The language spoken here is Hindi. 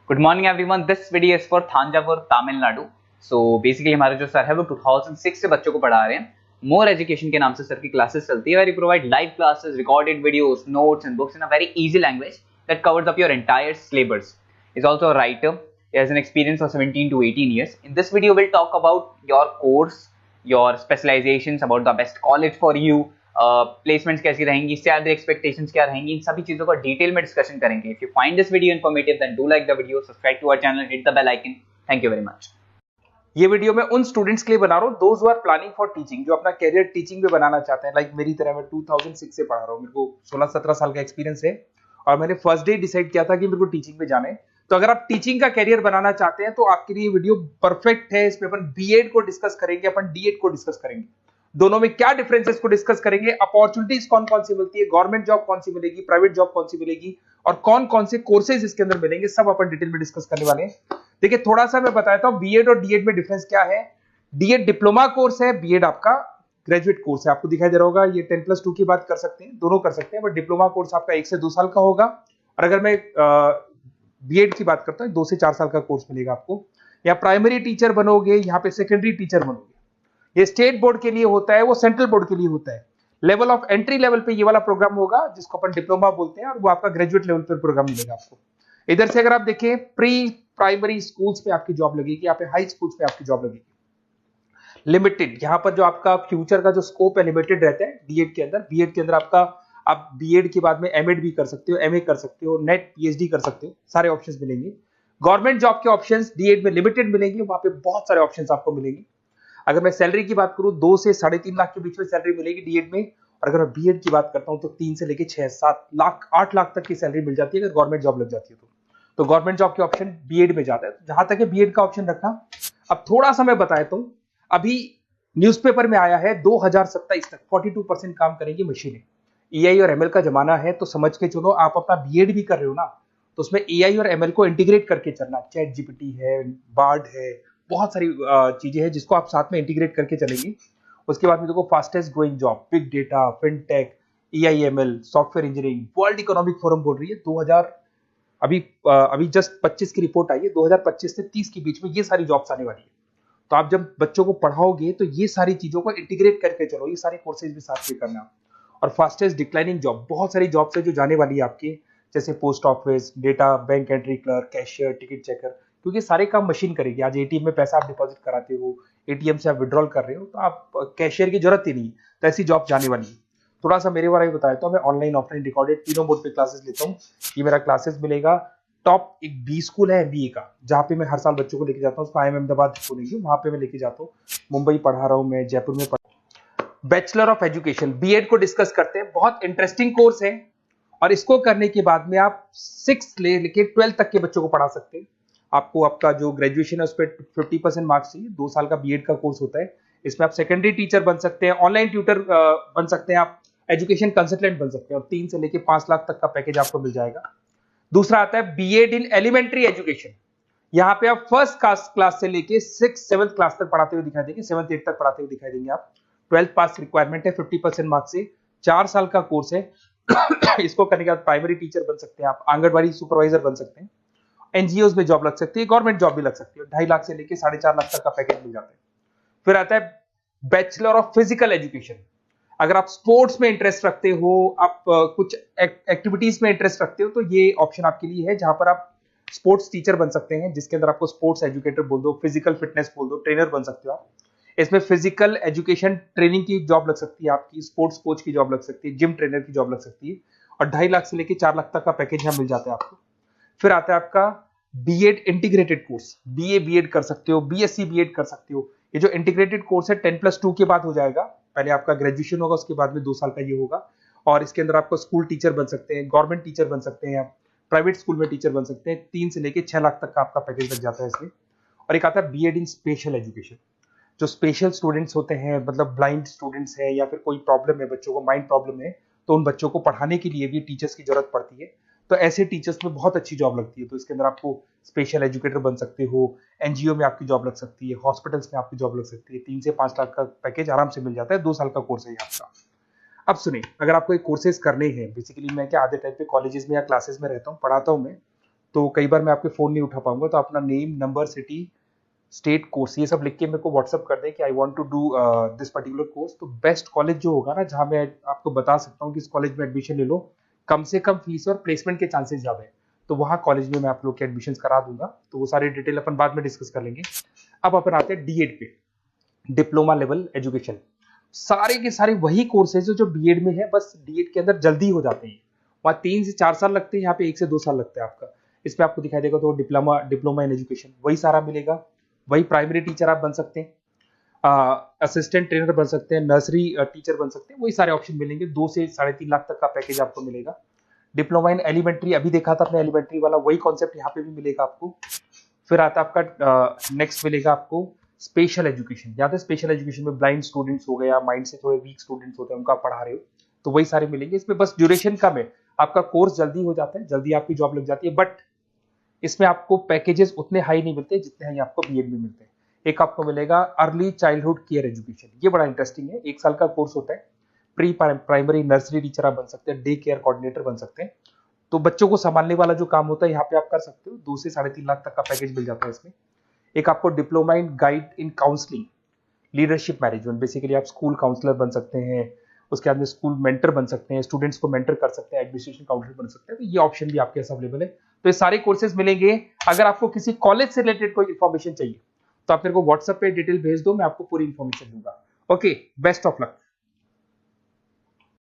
Good morning everyone, this video is for थांजावुर Tamil Nadu. So basically हमारे जो सर है वो 2006 से बच्चों को पढ़ा रहे हैं। मोर एजुकेशन के नाम से सर की क्लासेस चलती है, very provide live classes, recorded videos, notes and books in a very easy language that covers up your entire syllabus. Is also a writer. He has an experience of 17 to 18 years. In this video, we'll talk about your course, your specializations, about the best college for you, placements कैसी रहेंगी, salary expectations क्या रहेंगी, इन सभी चीजों का डिटेल में डिस्कशन करेंगे. If you find this video informative, then do like the video, subscribe to our channel, hit the bell icon. Thank you very much. ये वीडियो मैं उन स्टूडेंट्स के लिए बना रहा हूँ those who are planning for teaching, जो अपना कैरियर टीचिंग में बनाना चाहते हैं। लाइक मेरी तरह मैं 2006 से पढ़ा रहा हूँ, मेरे को 16-17 साल का एक्सपीरियंस है और मैंने फर्स्ट डे डिसाइड किया था कि मेरे को टीचिंग में जाना है। तो अगर आप टीचिंग का कैरियर बनाना चाहते हैं तो आपके लिए वीडियो परफेक्ट है। इसमें अपन बीएड को डिस्कस करेंगे, अपन डीएड को डिस्कस करेंगे, दोनों में क्या डिफरेंसेस को डिस्कस करेंगे, अपॉर्चुनिटीज कौन कौन सी मिलती है, गवर्नमेंट जॉब कौन सी मिलेगी, प्राइवेट जॉब कौन सी मिलेगी और कौन कौन से कोर्सेज इसके अंदर मिलेंगे, सब अपन डिटेल में डिस्कस करने वाले हैं। देखिए थोड़ा सा मैं बताता हूँ बीएड और डीएड में डिफरेंस क्या है। डीएड डिप्लोमा कोर्स है, बीएड आपका ग्रेजुएट कोर्स है। आपको दिखाई दे रहा होगा ये 10+2 की बात कर सकते हैं, दोनों कर सकते हैं, बट डिप्लोमा कोर्स आपका 1 से 2 साल का होगा और अगर मैं बीएड की बात करता हूँ 2 से 4 साल का कोर्स मिलेगा आपको। या प्राइमरी टीचर बनोगे, यहाँ पे सेकेंडरी टीचर बनोगे। ये स्टेट बोर्ड के लिए होता है, वो सेंट्रल बोर्ड के लिए होता है। लेवल ऑफ एंट्री लेवल पे ये वाला प्रोग्राम होगा जिसको अपन डिप्लोमा बोलते हैं और वो आपका ग्रेजुएट लेवल पर प्रोग्राम मिलेगा आपको। इधर से अगर आप देखें प्री प्राइमरी स्कूल्स पे आपकी जॉब लगेगी, यहाँ पे हाई स्कूल्स पे आपकी जॉब लगेगी। लिमिटेड, यहाँ पर जो आपका फ्यूचर का जो स्कोप है लिमिटेड रहता है डीएड के अंदर। बीएड के अंदर आपका आप बीएड के बाद में एमएड भी कर सकते हो, एमए कर सकते हो, नेट पीएचडी कर सकते हो, सारे ऑप्शंस मिलेंगे। गवर्नमेंट जॉब के ऑप्शंस डीएड में लिमिटेड मिलेंगे, वहां पे बहुत सारे ऑप्शंस आपको मिलेंगे। अगर मैं सैलरी की बात करूं 2 से 3.5 लाख के बीच में सैलरी मिलेगी डीएड में, और अगर मैं बीएड की बात करता हूं तो 3 से लेके 6-7 लाख 8 लाख तक की सैलरी मिल जाती है अगर गवर्नमेंट जॉब लग जाती है तो गवर्नमेंट जॉब के ऑप्शन बीएड में जाता है। जहां तक है बीएड का ऑप्शन रखना। अब थोड़ा सा मैं बताता हूं, अभी न्यूज़पेपर में आया है 2027 तक 42% काम करेंगी मशीनें। एआई और एमएल का जमाना है तो समझ के चलो, आप अपना बीएड भी कर रहे हो ना तो उसमें एआई और एमएल को इंटीग्रेट करके चलना। चैट जीपीटी है, बार्ड है, बहुत सारी चीजें हैं जिसको आप साथ में इंटीग्रेट करके चलेंगे। उसके बाद में देखो fastest growing job, big data, fintech, AI ML, software engineering. World economic forum बोल रही है 2000 अभी जस्ट 25 की रिपोर्ट आई है, 2025 से 30 के बीच में ये सारी जॉब्स आने वाली है। तो आप जब बच्चों को पढ़ाओगे तो ये सारी चीजों को इंटीग्रेट करके चलो, ये सारे कोर्सेज भी साथ में करना। और फास्टेस्ट डिक्लाइनिंग जॉब, बहुत सारी जॉब्स है जो जाने वाली है आपकी, जैसे post office, data, bank entry clerk, cashier, ticket checker, क्योंकि सारे काम मशीन करेगी। आज एटीएम में पैसा आप डिपॉजिट कराते हो, एटीएम से आप विड्रॉल कर रहे हो तो आप कैशियर की जरूरत ही नहीं, तो ऐसी जॉब जाने वाली है। थोड़ा सा मेरे बारे में बताया तो मैं ऑनलाइन ऑफलाइन रिकॉर्डेड तीनों मोड पे क्लासेस लेता हूँ। ये मेरा क्लासेस मिलेगा टॉप एक बी स्कूल है एमबीए का, जहाँ पे मैं हर साल बच्चों को लेके जाता हूँ। IIM अहमदाबाद पुणे, वहां पे मैं लेके जाता हूँ। मुंबई पढ़ा रहा हूँ मैं, जयपुर में बैचलर ऑफ एजुकेशन बीएड को डिस्कस करते हैं। बहुत इंटरेस्टिंग कोर्स है और इसको करने के बाद में आप 6 लेके 12 तक के बच्चों को पढ़ा सकते हैं। आपको आपका जो ग्रेजुएशन है उस पर 50% मार्क्स चाहिए। 2 साल का बीएड का कोर्स होता है। इसमें आप सेकेंडरी टीचर बन सकते हैं, ऑनलाइन ट्यूटर बन सकते हैं, आप एजुकेशन कंसल्टेंट बन सकते हैं और 3 से लेके 5 लाख तक का पैकेज आपको मिल जाएगा। दूसरा आता है बीएड इन एलिमेंट्री एजुकेशन। यहाँ पे आप फर्स्ट क्लास से लेके 6-7 क्लास तक पढ़ाते हुए दिखाई देंगे, 7-8 तक पढ़ाते हुए दिखाई देंगे आप। 12th पास रिक्वायरमेंट है, 50% मार्क्स से, 4 साल का कोर्स है। इसको करने के बाद प्राइमरी टीचर बन सकते हैं आप, आंगनबाड़ी सुपरवाइजर बन सकते हैं, एनजीओ में जॉब लग सकती है, गवर्नमेंट जॉब भी लग सकती है। 2.5 लाख से लेके 4.5 लाख तक का पैकेज मिल जाता है। फिर आता है बैचलर ऑफ फिजिकल एजुकेशन। अगर आप स्पोर्ट्स में इंटरेस्ट रखते हो, आप कुछ एक्टिविटीज में इंटरेस्ट रखते हो तो ये ऑप्शन आपके लिए है, जहां पर आप स्पोर्ट्स टीचर बन सकते हैं, जिसके अंदर आपको स्पोर्ट्स एजुकेटर बोल दो, फिजिकल फिटनेस बोल दो, ट्रेनर बन सकते हो आप। इसमें फिजिकल एजुकेशन ट्रेनिंग की जॉब लग सकती है आपकी, स्पोर्ट्स कोच की जॉब लग सकती है, जिम ट्रेनर की जॉब लग सकती है और 2.5 लाख से लेके 4 लाख तक का पैकेज यहाँ मिल जाता है आपको। फिर आता है आपका BEd integrated course, BA BEd कर सकते हो, बीएससी बीएड कर सकते हो। ये जो इंटीग्रेटेड कोर्स है 10+2 के बाद हो जाएगा। पहले आपका ग्रेजुएशन होगा, उसके बाद में 2 साल का ये होगा और इसके अंदर आपको स्कूल टीचर बन सकते हैं, गवर्नमेंट टीचर बन सकते हैं, प्राइवेट स्कूल में टीचर बन सकते हैं। 3 से लेके 6 लाख तक का आपका पैकेज लग जाता है इसमें। और एक आता है बीएड इन स्पेशल एजुकेशन। जो स्पेशल स्टूडेंट्स होते हैं, मतलब ब्लाइंड स्टूडेंट्स हैं या फिर कोई प्रॉब्लम है, बच्चों को माइंड प्रॉब्लम है, तो उन बच्चों को पढ़ाने के लिए भी टीचर्स की जरूरत पड़ती है। तो ऐसे टीचर्स में बहुत अच्छी जॉब लगती है। तो इसके अंदर आपको स्पेशल एजुकेटर बन सकते हो, एनजीओ में आपकी जॉब लग सकती है, हॉस्पिटल्स में आपकी जॉब लग सकती है। 3 से 5 लाख का पैकेज आराम से मिल जाता है। 2 साल का कोर्स है ये आपका। अब सुनिए, अगर आपको एक कोर्सेज करने हैं, बेसिकली मैं क्या आधे टाइम पे कॉलेजेस में या क्लासेस में रहता हूँ, पढ़ाता हूँ मैं, तो कई बार मैं आपके फोन नहीं उठा पाऊंगा, तो अपना name, number, city, state, course, ये सब लिख के मेरे को व्हाट्सअप कर दें कि I want to do this particular course. तो बेस्ट कॉलेज जो होगा ना, जहां मैं आपको बता सकता हूँ कि इस कॉलेज में एडमिशन ले लो, कम से कम फीस और प्लेसमेंट के चांसेस ज्यादा है, तो वहाँ कॉलेज में मैं आप लोग के एडमिशन करा दूंगा। तो वो सारी डिटेल अपन बाद में डिस्कस कर लेंगे। अब अपन आते हैं डीएड पे, डिप्लोमा लेवल एजुकेशन। सारे के सारे वही कोर्सेज जो बीएड में है, बस डीएड के अंदर जल्दी हो जाते हैं। वहाँ 3 से 4 साल लगते हैं, यहाँ पे 1 से 2 साल लगता है आपका। इसमें आपको दिखाई देगा तो डिप्लोमा इन एजुकेशन वही सारा मिलेगा। वही प्राइमरी टीचर आप बन सकते हैं, असिस्टेंट ट्रेनर बन सकते हैं, नर्सरी टीचर बन सकते हैं, वही सारे ऑप्शन मिलेंगे। 2 से 3.5 लाख तक का पैकेज आपको मिलेगा। डिप्लोमा इन एलिमेंट्री अभी देखा था अपने, एलिमेंट्री वाला वही कॉन्सेप्ट यहाँ पे भी मिलेगा आपको। फिर आता है आपका नेक्स्ट मिलेगा आपको स्पेशल एजुकेशन। यहाँ पे स्पेशल एजुकेशन में ब्लाइंड स्टूडेंट्स हो गए या माइंड से थोड़े वीक स्टूडेंट्स होते हैं, उनका पढ़ा रहे हो, तो वही सारे मिलेंगे। इसमें बस ड्यूरेशन कम है, आपका कोर्स जल्दी हो जाता है, जल्दी आपकी जॉब लग जाती है, बट इसमें आपको पैकेजेस उतने हाई नहीं मिलते जितने हाई आपको बीएड में मिलते हैं। एक आपको मिलेगा अर्ली चाइल्डहुड केयर एजुकेशन, ये बड़ा इंटरेस्टिंग है। 1 साल का कोर्स होता है। प्री प्राइमरी नर्सरी टीचर आप बन सकते हैं, डे केयर कोऑर्डिनेटर बन सकते हैं। तो बच्चों को संभालने वाला जो काम होता है यहाँ पे आप कर सकते हो। 2 से 3.5 लाख तक का पैकेज मिल जाता है इसमें। एक आपको diploma in guide in counselling leadership management, basically आप स्कूल काउंसलर बन सकते हैं, उसके बाद में स्कूल मेंटर बन सकते हैं, स्टूडेंट्स को मेंटर कर सकते हैं, एडमिनिस्ट्रेशन काउंसलर बन सकते हैं। तो ये ऑप्शन भी आपके पास अवेलेबल है। तो ये सारे कोर्सेज मिलेंगे। अगर आपको किसी कॉलेज से रिलेटेड कोई इन्फॉर्मेशन चाहिए तो आप मेरे को व्हाट्सएप पे डिटेल भेज दो, मैं आपको पूरी इन्फॉर्मेशन दूंगा। Okay, best of luck.